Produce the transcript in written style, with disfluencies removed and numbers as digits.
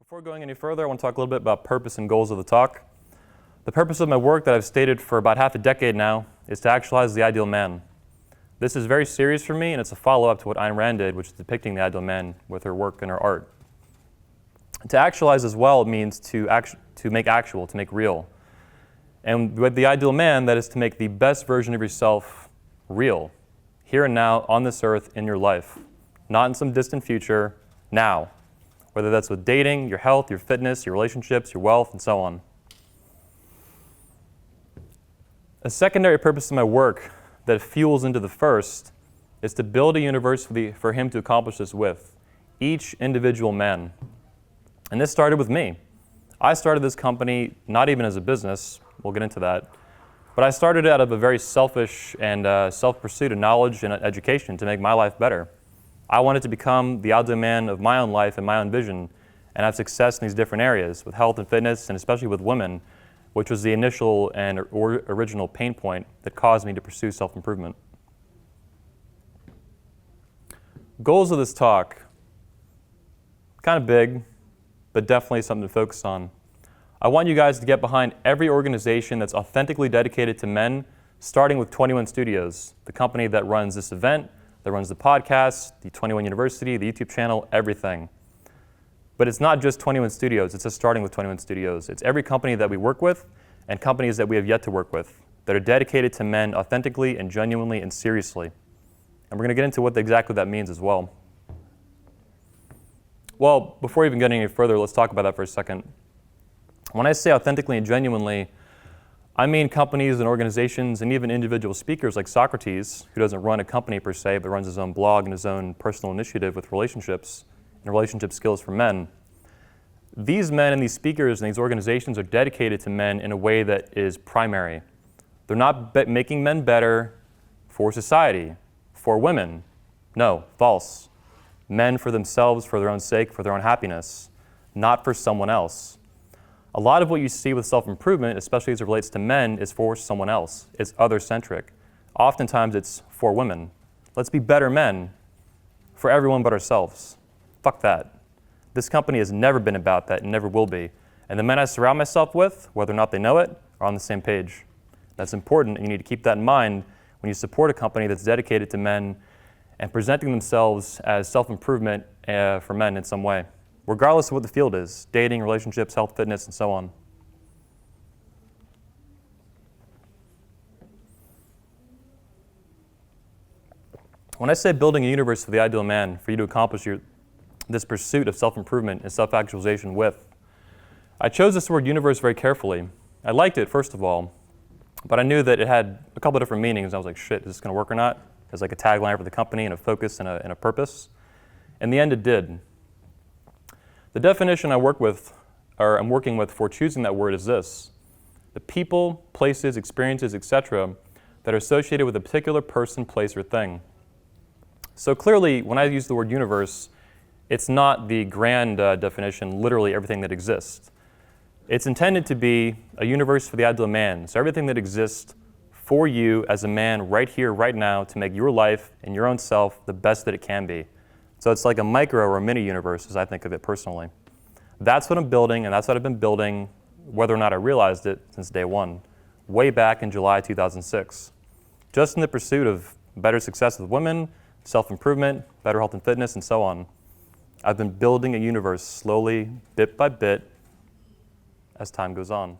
Before going any further, I want to talk a little bit about purpose and goals of the talk. The purpose of my work that I've stated for about half a decade now is to actualize the ideal man. This is very serious for me, and it's a follow-up to what Ayn Rand did, which is depicting the ideal man with her work and her art. To actualize as well means to make actual, to make real. And with the ideal man, that is to make the best version of yourself real, here and now, on this earth, in your life. Not in some distant future, now. Whether that's with dating, your health, your fitness, your relationships, your wealth, and so on. A secondary purpose of my work that fuels into the first is to build a universe for him to accomplish this with, each individual man. And this started with me. I started this company not even as a business, we'll get into that, but I started out of a very selfish and self-pursuit of knowledge and education to make my life better. I wanted to become the ideal man of my own life and my own vision and have success in these different areas with health and fitness, and especially with women, which was the initial and original pain point that caused me to pursue self-improvement. Goals of this talk, kind of big, but definitely something to focus on. I want you guys to get behind every organization that's authentically dedicated to men, starting with 21 Studios, the company that runs this event, that runs the podcast, the 21 University, the YouTube channel, everything. But it's not just 21 Studios, it's just starting with 21 Studios. It's every company that we work with and companies that we have yet to work with that are dedicated to men authentically and genuinely and seriously. And we're going to get into what exactly that means as well. Well, before even getting any further, let's talk about that for a second. When I say authentically and genuinely, I mean companies and organizations and even individual speakers like Socrates, who doesn't run a company per se, but runs his own blog and his own personal initiative with relationships and relationship skills for men. These men and these speakers and these organizations are dedicated to men in a way that is primary. They're not making men better for society, for women. No, false. Men for themselves, for their own sake, for their own happiness, not for someone else. A lot of what you see with self-improvement, especially as it relates to men, is for someone else. It's other-centric. Oftentimes it's for women. Let's be better men for everyone but ourselves. Fuck that. This company has never been about that and never will be. And the men I surround myself with, whether or not they know it, are on the same page. That's important, and you need to keep that in mind when you support a company that's dedicated to men and presenting themselves as self-improvement for men in some way, regardless of what the field is, dating, relationships, health, fitness, and so on. When I say building a universe for the ideal man, for you to accomplish this pursuit of self-improvement and self-actualization with, I chose this word universe very carefully. I liked it, first of all, but I knew that it had a couple of different meanings. I was like, shit, is this going to work or not? As like a tagline for the company and a focus and a purpose. In the end, it did. The definition I'm working with for choosing that word is this: the people, places, experiences, etc. that are associated with a particular person, place, or thing. So clearly, when I use the word universe, it's not the grand definition, literally everything that exists. It's intended to be a universe for the ideal man, so everything that exists for you as a man right here, right now, to make your life and your own self the best that it can be. So it's like a micro or a mini universe, as I think of it personally. That's what I'm building, and that's what I've been building, whether or not I realized it, since day one, way back in July 2006. Just in the pursuit of better success with women, self-improvement, better health and fitness, and so on. I've been building a universe slowly, bit by bit, as time goes on.